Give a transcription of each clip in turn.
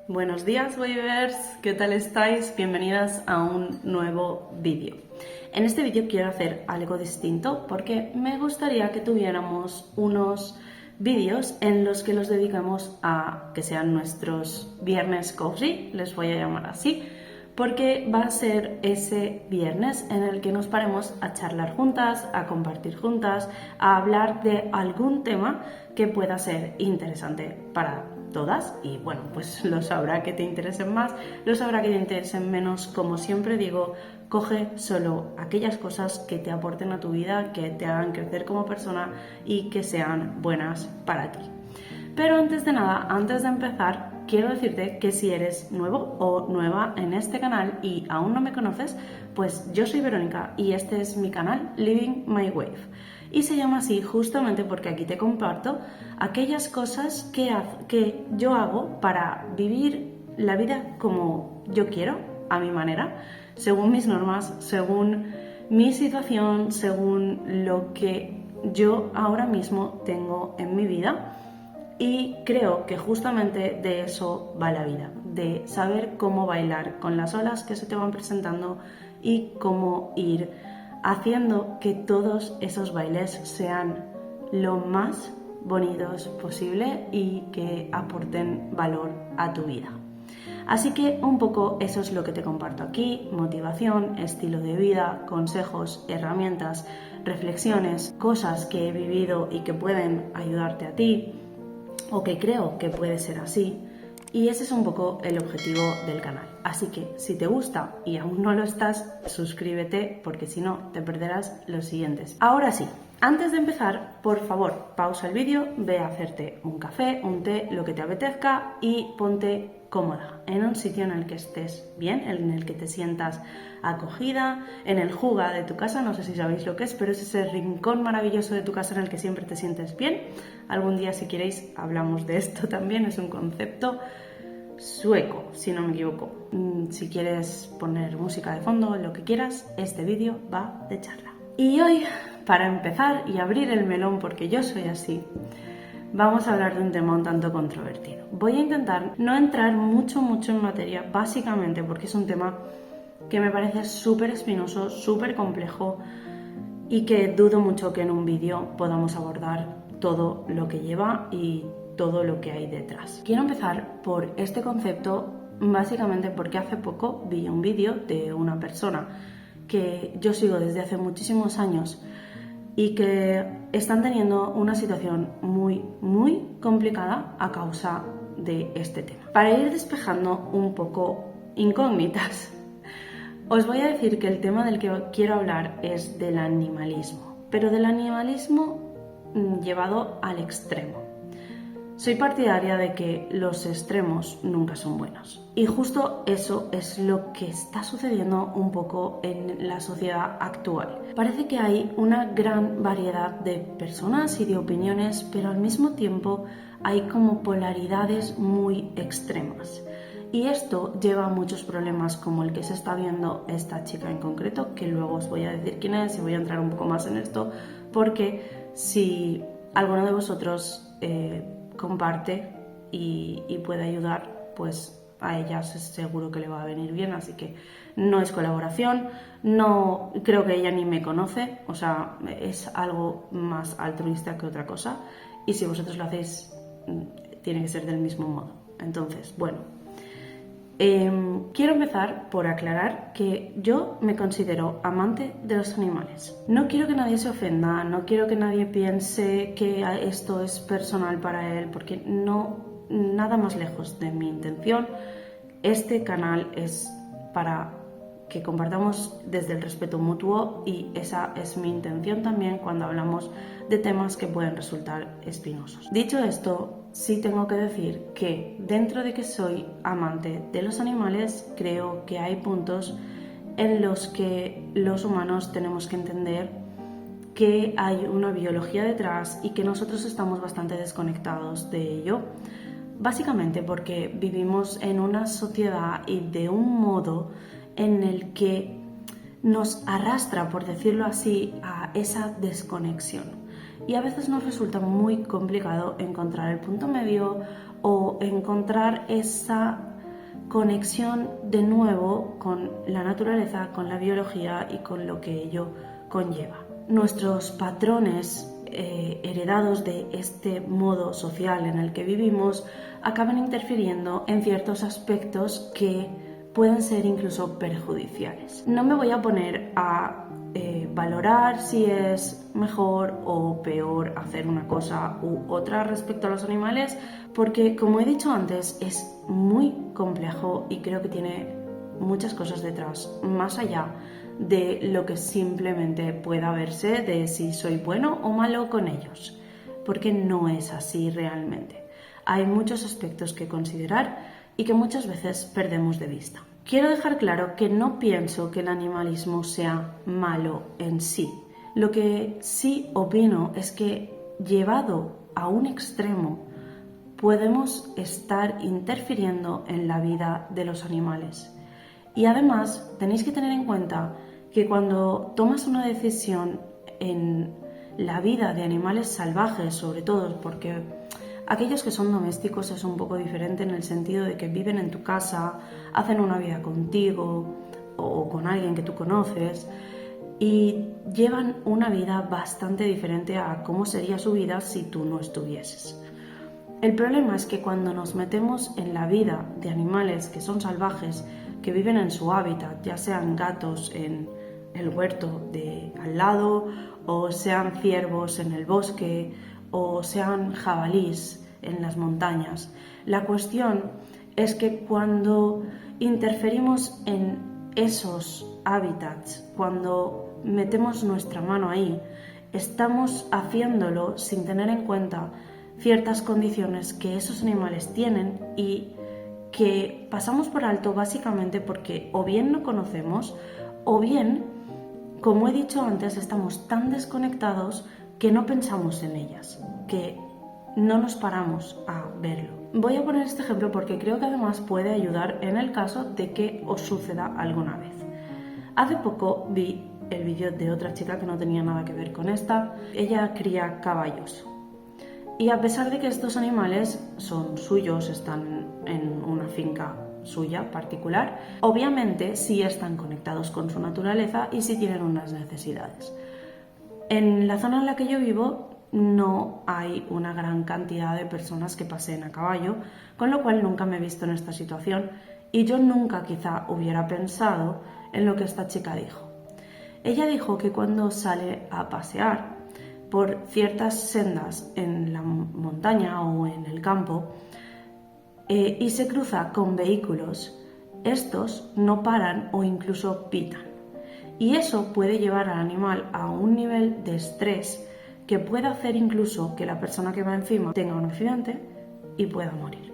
Buenos días, Wavers, ¿qué tal estáis? Bienvenidas a un nuevo vídeo. En este vídeo quiero hacer algo distinto porque me gustaría que tuviéramos unos vídeos en los que los dedicamos a que sean nuestros viernes cozy, les voy a llamar así, porque va a ser ese viernes en el que nos paremos a charlar juntas, a compartir juntas, a hablar de algún tema que pueda ser interesante para todas y bueno, pues los habrá que te interesen más, los habrá que te interesen menos. Como siempre digo, coge solo aquellas cosas que te aporten a tu vida, que te hagan crecer como persona y que sean buenas para ti. Pero antes de nada, antes de empezar, quiero decirte que si eres nuevo o nueva en este canal y aún no me conoces, pues yo soy Verónica y este es mi canal Living My Wave. Y se llama así justamente porque aquí te comparto aquellas cosas que yo hago para vivir la vida como yo quiero, a mi manera, según mis normas, según mi situación, según lo que yo ahora mismo tengo en mi vida. Y creo que justamente de eso va la vida, de saber cómo bailar con las olas que se te van presentando y cómo ir haciendo que todos esos bailes sean lo más bonitos posible y que aporten valor a tu vida. Así que un poco eso es lo que te comparto aquí: motivación, estilo de vida, consejos, herramientas, reflexiones, cosas que he vivido y que pueden ayudarte a ti, o que creo que puede ser así, y ese es un poco el objetivo del canal. Así que si te gusta y aún no lo estás, suscríbete porque si no te perderás los siguientes. Ahora sí, antes de empezar, por favor, pausa el vídeo, ve a hacerte un café, un té, lo que te apetezca y ponte cómoda, en un sitio en el que estés bien, en el que te sientas acogida, en el juga de tu casa. No sé si sabéis lo que es, pero es ese rincón maravilloso de tu casa en el que siempre te sientes bien. Algún día, si queréis, hablamos de esto también, es un concepto sueco, si no me equivoco. Si quieres poner música de fondo, lo que quieras, este vídeo va de charla. Y hoy, para empezar y abrir el melón, porque yo soy así, vamos a hablar de un tema un tanto controvertido. Voy a intentar no entrar mucho en materia, básicamente porque es un tema que me parece súper espinoso, súper complejo y que dudo mucho que en un vídeo podamos abordar todo lo que lleva y todo lo que hay detrás. Quiero empezar por este concepto básicamente porque hace poco vi un vídeo de una persona que yo sigo desde hace muchísimos años y que están teniendo una situación muy complicada a causa de este tema. Para ir despejando un poco incógnitas, os voy a decir que el tema del que quiero hablar es del animalismo, pero del animalismo llevado al extremo. Soy partidaria de que los extremos nunca son buenos. Y justo eso es lo que está sucediendo un poco en la sociedad actual. Parece que hay una gran variedad de personas y de opiniones, pero al mismo tiempo hay como polaridades muy extremas. Y esto lleva a muchos problemas, como el que se está viendo esta chica en concreto, que luego os voy a decir quién es y voy a entrar un poco más en esto, porque si alguno de vosotros comparte y puede ayudar, pues a ella seguro que le va a venir bien. Así que no es colaboración, no creo que ella ni me conoce, o sea, es algo más altruista que otra cosa, y si vosotros lo hacéis tiene que ser del mismo modo. Entonces, bueno, quiero empezar por aclarar que yo me considero amante de los animales. No quiero que nadie se ofenda, no quiero que nadie piense que esto es personal para él, porque no, nada más lejos de mi intención. Este canal es para que compartamos desde el respeto mutuo y esa es mi intención también cuando hablamos de temas que pueden resultar espinosos. Dicho esto, sí tengo que decir que dentro de que soy amante de los animales, creo que hay puntos en los que los humanos tenemos que entender que hay una biología detrás y que nosotros estamos bastante desconectados de ello. Básicamente porque vivimos en una sociedad y de un modo en el que nos arrastra, por decirlo así, a esa desconexión. Y a veces nos resulta muy complicado encontrar el punto medio o encontrar esa conexión de nuevo con la naturaleza, con la biología y con lo que ello conlleva. Nuestros patrones heredados de este modo social en el que vivimos acaban interfiriendo en ciertos aspectos que pueden ser incluso perjudiciales. No me voy a poner a valorar si es mejor o peor hacer una cosa u otra respecto a los animales, porque como he dicho antes es muy complejo y creo que tiene muchas cosas detrás, más allá de lo que simplemente pueda verse de si soy bueno o malo con ellos, porque no es así realmente. Hay muchos aspectos que considerar y que muchas veces perdemos de vista. Quiero dejar claro que no pienso que el animalismo sea malo en sí. Lo que sí opino es que, llevado a un extremo, podemos estar interfiriendo en la vida de los animales. Y además tenéis que tener en cuenta que cuando tomas una decisión en la vida de animales salvajes, sobre todo porque aquellos que son domésticos es un poco diferente en el sentido de que viven en tu casa, hacen una vida contigo o con alguien que tú conoces y llevan una vida bastante diferente a cómo sería su vida si tú no estuvieses. El problema es que cuando nos metemos en la vida de animales que son salvajes, que viven en su hábitat, ya sean gatos en el huerto de al lado, o sean ciervos en el bosque, o sean jabalís en las montañas. La cuestión es que cuando interferimos en esos hábitats, cuando metemos nuestra mano ahí, estamos haciéndolo sin tener en cuenta ciertas condiciones que esos animales tienen y que pasamos por alto básicamente porque o bien no conocemos o bien, como he dicho antes, estamos tan desconectados que no pensamos en ellas, que no nos paramos a verlo. Voy a poner este ejemplo porque creo que además puede ayudar en el caso de que os suceda alguna vez. Hace poco vi el vídeo de otra chica que no tenía nada que ver con esta. Ella cría caballos. Y a pesar de que estos animales son suyos, están en una finca suya particular, obviamente sí están conectados con su naturaleza y sí tienen unas necesidades. En la zona en la que yo vivo no hay una gran cantidad de personas que paseen a caballo, con lo cual nunca me he visto en esta situación y yo nunca quizá hubiera pensado en lo que esta chica dijo. Ella dijo que cuando sale a pasear por ciertas sendas en la montaña o en el campo y se cruza con vehículos, estos no paran o incluso pitan. Y eso puede llevar al animal a un nivel de estrés que puede hacer incluso que la persona que va encima tenga un accidente y pueda morir.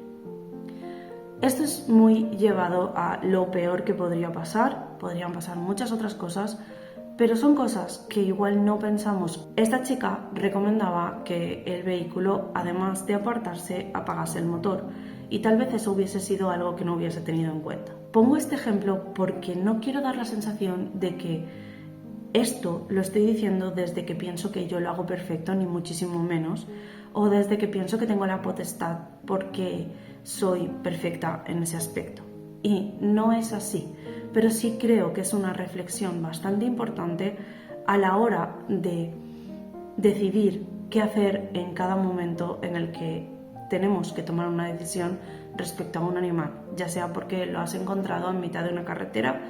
Esto es muy llevado a lo peor que podría pasar, podrían pasar muchas otras cosas, pero son cosas que igual no pensamos. Esta chica recomendaba que el vehículo, además de apartarse, apagase el motor y tal vez eso hubiese sido algo que no hubiese tenido en cuenta. Pongo este ejemplo porque no quiero dar la sensación de que esto lo estoy diciendo desde que pienso que yo lo hago perfecto, ni muchísimo menos, o desde que pienso que tengo la potestad porque soy perfecta en ese aspecto. Y no es así, pero sí creo que es una reflexión bastante importante a la hora de decidir qué hacer en cada momento en el que tenemos que tomar una decisión respecto a un animal, ya sea porque lo has encontrado en mitad de una carretera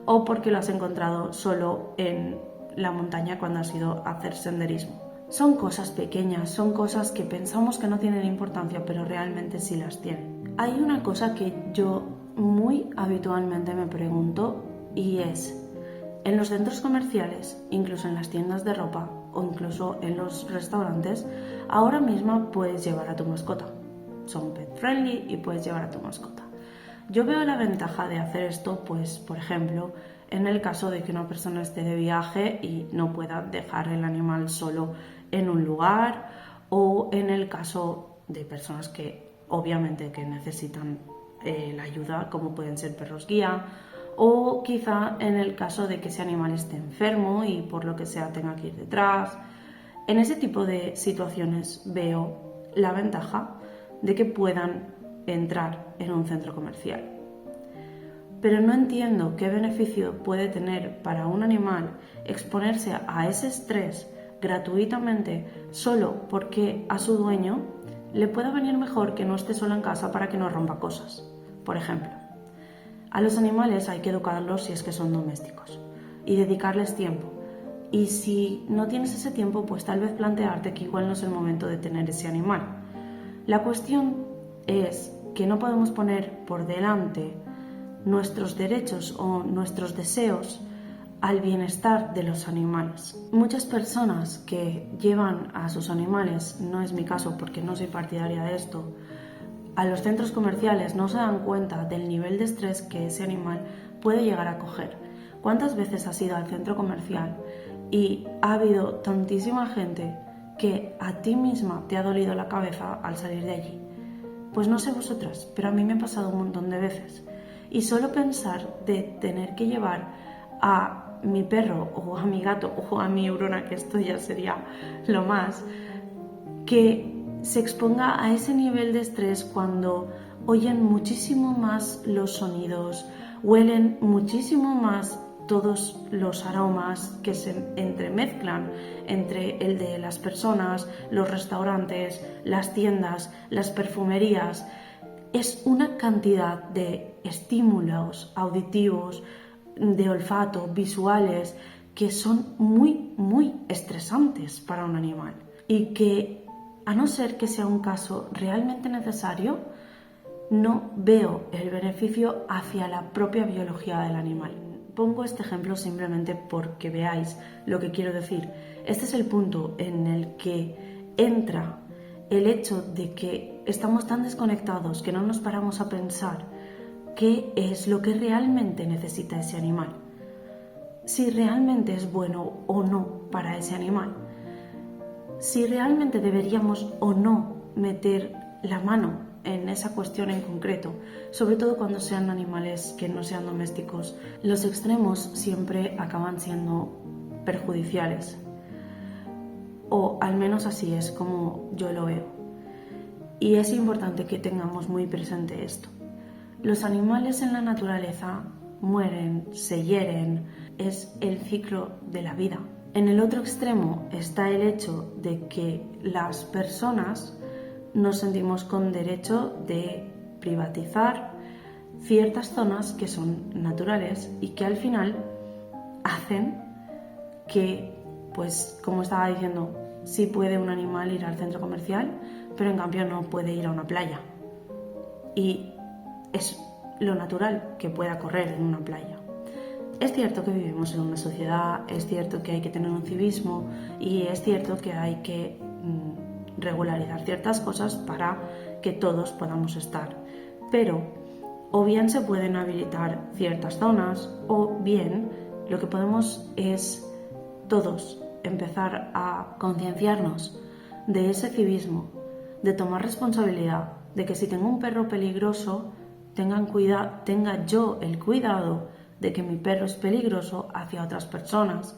o porque lo has encontrado solo en la montaña cuando has ido a hacer senderismo. Son cosas pequeñas, son cosas que pensamos que no tienen importancia, pero realmente sí las tienen. Hay una cosa que yo muy habitualmente me pregunto y es, en los centros comerciales, incluso en las tiendas de ropa o incluso en los restaurantes, ahora mismo puedes llevar a tu mascota. Son pet friendly y puedes llevar a tu mascota. Yo veo la ventaja de hacer esto, pues, por ejemplo, en el caso de que una persona esté de viaje y no pueda dejar el animal solo en un lugar, o en el caso de personas que obviamente que necesitan la ayuda, como pueden ser perros guía, o quizá en el caso de que ese animal esté enfermo y por lo que sea tenga que ir detrás. En ese tipo de situaciones veo la ventaja de que puedan entrar en un centro comercial. pero no entiendo qué beneficio puede tener para un animal exponerse a ese estrés gratuitamente solo porque a su dueño le pueda venir mejor que no esté solo en casa para que no rompa cosas. Por ejemplo, a los animales hay que educarlos si es que son domésticos y dedicarles tiempo. Y si no tienes ese tiempo, pues tal vez plantearte que igual no es el momento de tener ese animal. La cuestión es que no podemos poner por delante nuestros derechos o nuestros deseos al bienestar de los animales. Muchas personas que llevan a sus animales, no es mi caso porque no soy partidaria de esto, a los centros comerciales no se dan cuenta del nivel de estrés que ese animal puede llegar a coger. ¿Cuántas veces has ido al centro comercial y ha habido tantísima gente que a ti misma te ha dolido la cabeza al salir de allí? Pues no sé vosotras, pero a mí me ha pasado un montón de veces. Y solo pensar de tener que llevar a mi perro o a mi gato o a mi Eurona, que esto ya sería lo más, que se exponga a ese nivel de estrés cuando oyen muchísimo más los sonidos, huelen muchísimo más todos los aromas que se entremezclan entre el de las personas, los restaurantes, las tiendas, las perfumerías. Es una cantidad de estímulos auditivos, de olfato, visuales, que son muy estresantes para un animal y que, a no ser que sea un caso realmente necesario, no veo el beneficio hacia la propia biología del animal. Pongo este ejemplo simplemente porque veáis lo que quiero decir. Este es el punto en el que entra el hecho de que estamos tan desconectados que no nos paramos a pensar qué es lo que realmente necesita ese animal. Si realmente es bueno o no para ese animal. Si realmente deberíamos o no meter la mano en esa cuestión en concreto, sobre todo cuando sean animales que no sean domésticos. Los extremos siempre acaban siendo perjudiciales, o al menos así es como yo lo veo. Y es importante que tengamos muy presente esto. Los animales en la naturaleza mueren, se hieren, es el ciclo de la vida. En el otro extremo está el hecho de que las personas nos sentimos con derecho de privatizar ciertas zonas que son naturales y que al final hacen que, pues como estaba diciendo, sí puede un animal ir al centro comercial, pero en cambio no puede ir a una playa. Y es lo natural que pueda correr en una playa. Es cierto que vivimos en una sociedad, es cierto que hay que tener un civismo y es cierto que hay que regularizar ciertas cosas para que todos podamos estar. Pero o bien se pueden habilitar ciertas zonas o bien lo que podemos es todos empezar a concienciarnos de ese civismo, de tomar responsabilidad, de que si tengo un perro peligroso, tenga yo el cuidado de que mi perro es peligroso hacia otras personas,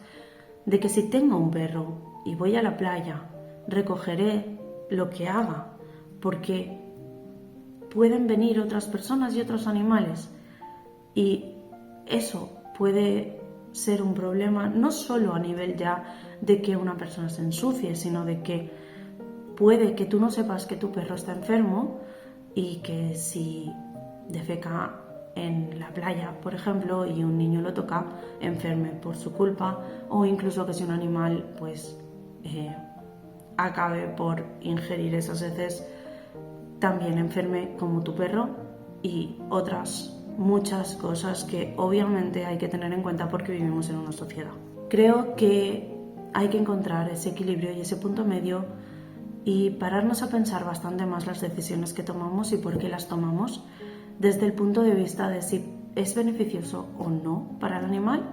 de que si tengo un perro y voy a la playa, recogeré lo que haga, porque pueden venir otras personas y otros animales y eso puede ser un problema no solo a nivel ya de que una persona se ensucie, sino de que puede que tú no sepas que tu perro está enfermo y que si defeca en la playa, por ejemplo, y un niño lo toca, enferme por su culpa, o incluso que si un animal pues acabe por ingerir esas heces, también enferme como tu perro, y otras muchas cosas que obviamente hay que tener en cuenta porque vivimos en una sociedad. Creo que hay que encontrar ese equilibrio y ese punto medio y pararnos a pensar bastante más las decisiones que tomamos y por qué las tomamos desde el punto de vista de si es beneficioso o no para el animal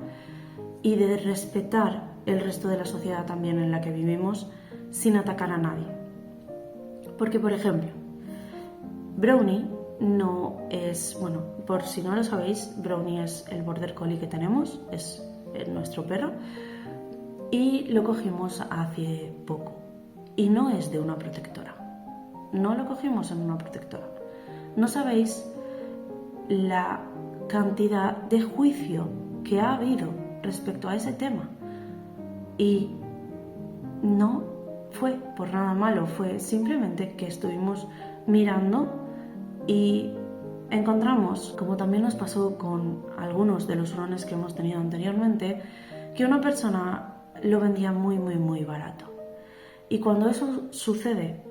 y de respetar el resto de la sociedad también en la que vivimos sin atacar a nadie. Porque, por ejemplo, Brownie no es, bueno, por si no lo sabéis, Brownie es el border collie que tenemos, es nuestro perro y lo cogimos hace poco y no es de una protectora, no lo cogimos en una protectora. No sabéis la cantidad de juicio que ha habido respecto a ese tema. Y no fue por nada malo, fue simplemente que estuvimos mirando y encontramos, como también nos pasó con algunos de los hurones que hemos tenido anteriormente, que una persona lo vendía muy barato. Y cuando eso sucede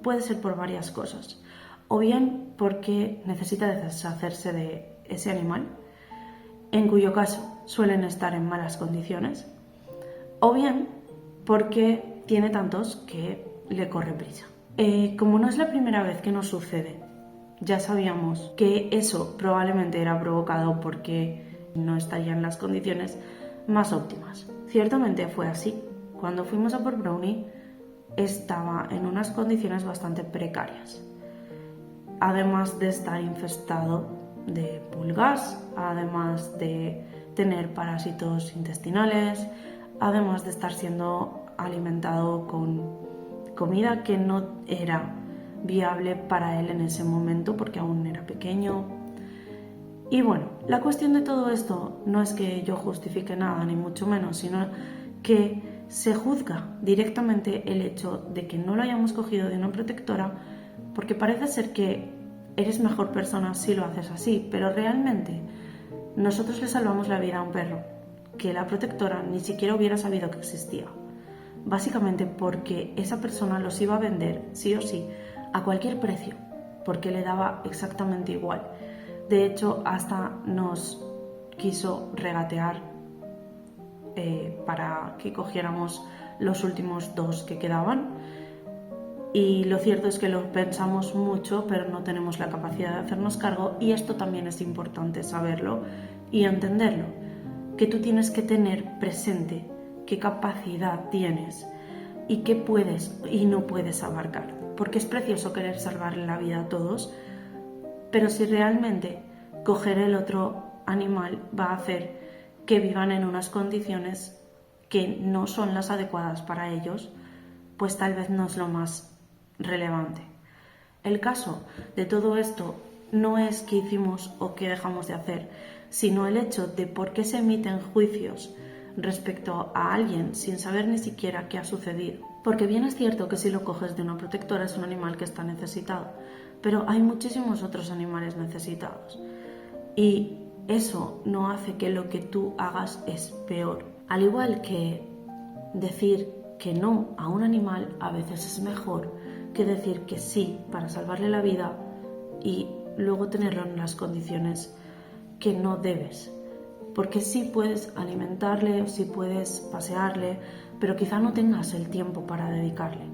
puede ser por varias cosas. O bien porque necesita deshacerse de ese animal, en cuyo caso suelen estar en malas condiciones, o bien porque tiene tantos que le corre prisa. Como no es la primera vez que nos sucede, ya sabíamos que eso probablemente era provocado porque no estaría en las condiciones más óptimas. Ciertamente fue así. Cuando fuimos a por Brownie estaba en unas condiciones bastante precarias. Además de estar infestado de pulgas, además de tener parásitos intestinales, además de estar siendo alimentado con comida que no era viable para él en ese momento porque aún era pequeño. Y bueno, la cuestión de todo esto no es que yo justifique nada, ni mucho menos, sino que se juzga directamente el hecho de que no lo hayamos cogido de una protectora, porque parece ser que eres mejor persona si lo haces así, pero realmente nosotros le salvamos la vida a un perro que la protectora ni siquiera hubiera sabido que existía, básicamente porque esa persona los iba a vender sí o sí a cualquier precio, porque le daba exactamente igual. De hecho, hasta nos quiso regatear para que cogiéramos los últimos 2 que quedaban. Y lo cierto es que lo pensamos mucho, pero no tenemos la capacidad de hacernos cargo, y esto también es importante saberlo y entenderlo, que tú tienes que tener presente qué capacidad tienes y qué puedes y no puedes abarcar, porque es precioso querer salvarle la vida a todos, pero si realmente coger el otro animal va a hacer que vivan en unas condiciones que no son las adecuadas para ellos, pues tal vez no es lo más relevante. El caso de todo esto no es qué hicimos o qué dejamos de hacer, sino el hecho de por qué se emiten juicios respecto a alguien sin saber ni siquiera qué ha sucedido. Porque bien es cierto que si lo coges de una protectora es un animal que está necesitado, pero hay muchísimos otros animales necesitados. Y eso no hace que lo que tú hagas es peor. Al igual que decir que no a un animal a veces es mejor que decir que sí para salvarle la vida y luego tenerlo en las condiciones que no debes. Porque sí puedes alimentarle, sí puedes pasearle, pero quizá no tengas el tiempo para dedicarle.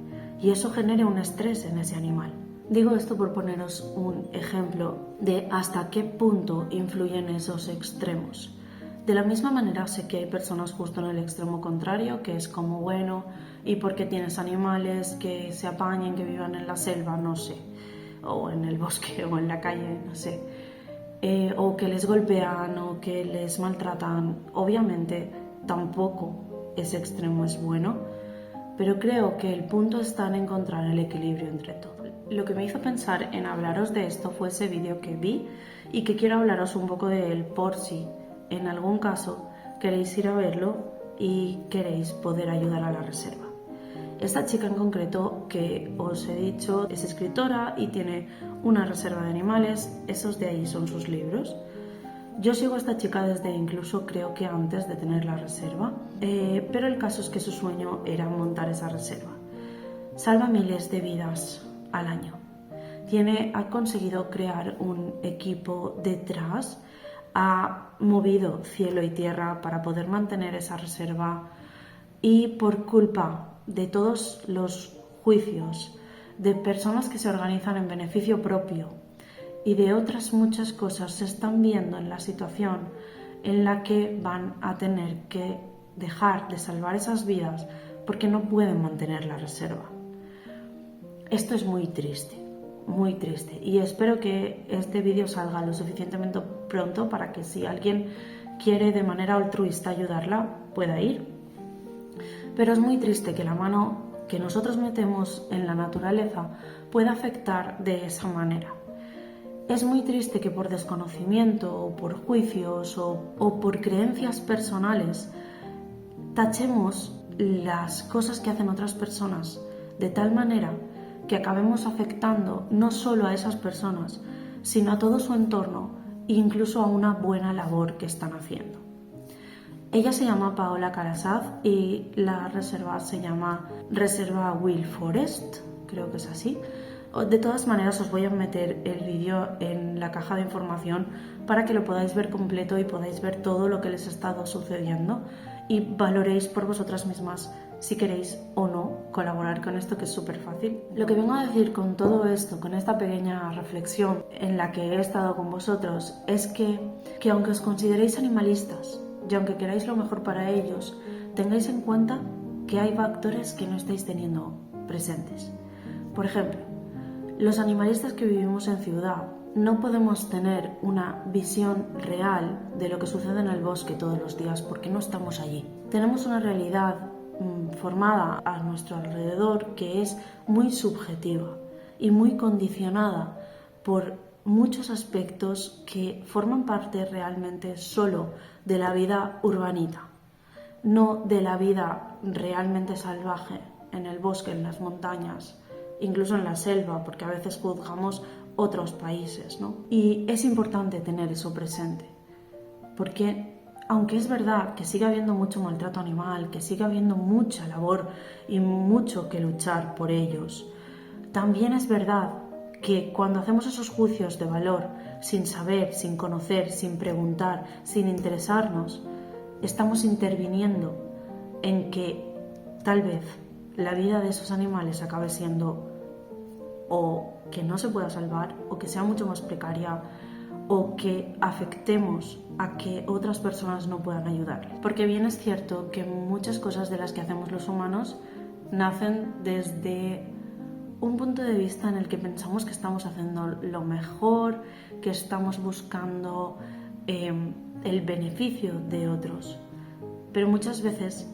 Y eso genere un estrés en ese animal. Digo esto por poneros un ejemplo de hasta qué punto influyen esos extremos. De la misma manera sé que hay personas justo en el extremo contrario, que es como, bueno, ¿y por qué tienes animales que se apañen, que vivan en la selva? No sé, o en el bosque o en la calle, no sé, o que les golpean o que les maltratan. Obviamente tampoco ese extremo es bueno, pero creo que el punto está en encontrar el equilibrio entre todo. Lo que me hizo pensar en hablaros de esto fue ese vídeo que vi y que quiero hablaros un poco de él por si en algún caso queréis ir a verlo y queréis poder ayudar a la reserva. Esta chica en concreto que os he dicho es escritora y tiene una reserva de animales, esos de ahí son sus libros. Yo sigo a esta chica desde incluso creo que antes de tener la reserva, pero el caso es que su sueño era montar esa reserva. Salva miles de vidas al año. Ha conseguido crear un equipo detrás, ha movido cielo y tierra para poder mantener esa reserva, y por culpa de todos los juicios de personas que se organizan en beneficio propio y de otras muchas cosas, se están viendo en la situación en la que van a tener que dejar de salvar esas vidas porque no pueden mantener la reserva. Esto es muy triste, y espero que este vídeo salga lo suficientemente pronto para que si alguien quiere de manera altruista ayudarla, pueda ir. Pero es muy triste que la mano que nosotros metemos en la naturaleza pueda afectar de esa manera. es muy triste que por desconocimiento o por juicios o por creencias personales tachemos las cosas que hacen otras personas de tal manera que acabemos afectando no solo a esas personas, sino a todo su entorno e incluso a una buena labor que están haciendo. Ella se llama Paola Karasaz y la reserva se llama Reserva Will Forest, creo que es así. De todas maneras os voy a meter el vídeo en la caja de información para que lo podáis ver completo y podáis ver todo lo que les ha estado sucediendo y valoréis por vosotras mismas si queréis o no colaborar con esto, que es súper fácil. Lo que vengo a decir con todo esto, con esta pequeña reflexión en la que he estado con vosotros, es que aunque os consideréis animalistas y aunque queráis lo mejor para ellos, tengáis en cuenta que hay factores que no estáis teniendo presentes. Por ejemplo, los animalistas que vivimos en ciudad no podemos tener una visión real de lo que sucede en el bosque todos los días porque no estamos allí. Tenemos una realidad formada a nuestro alrededor que es muy subjetiva y muy condicionada por muchos aspectos que forman parte realmente solo de la vida urbanita, no de la vida realmente salvaje en el bosque, en las montañas, incluso en la selva, porque a veces juzgamos otros países, ¿no? Y es importante tener eso presente, porque aunque es verdad que sigue habiendo mucho maltrato animal, que sigue habiendo mucha labor y mucho que luchar por ellos, también es verdad que cuando hacemos esos juicios de valor sin saber, sin conocer, sin preguntar, sin interesarnos, estamos interviniendo en que tal vez la vida de esos animales acabe siendo o que no se pueda salvar o que sea mucho más precaria o que afectemos a que otras personas no puedan ayudarles. Porque bien es cierto que muchas cosas de las que hacemos los humanos nacen desde un punto de vista en el que pensamos que estamos haciendo lo mejor, que estamos buscando el beneficio de otros. Pero muchas veces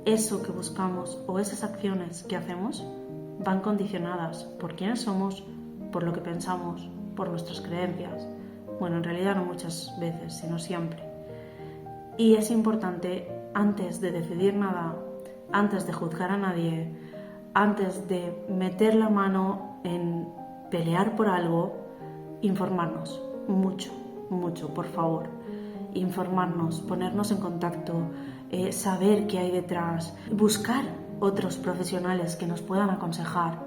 eso que buscamos o esas acciones que hacemos van condicionadas por quiénes somos, por lo que pensamos, por nuestras creencias. Bueno, en realidad no muchas veces, sino siempre. Y es importante, antes de decidir nada, antes de juzgar a nadie, antes de meter la mano en pelear por algo, informarnos mucho, mucho, por favor. Informarnos, ponernos en contacto, saber qué hay detrás, buscar otros profesionales que nos puedan aconsejar,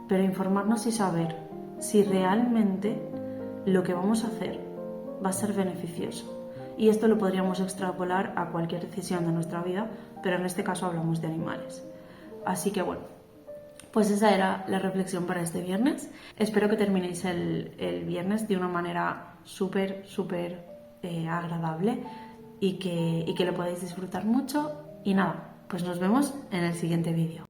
pero informarnos y saber si realmente lo que vamos a hacer va a ser beneficioso. Y esto lo podríamos extrapolar a cualquier decisión de nuestra vida, pero en este caso hablamos de animales. Así que bueno, pues esa era la reflexión para este viernes. Espero que terminéis el viernes de una manera súper agradable y que lo podáis disfrutar mucho. Y nada, pues nos vemos en el siguiente vídeo.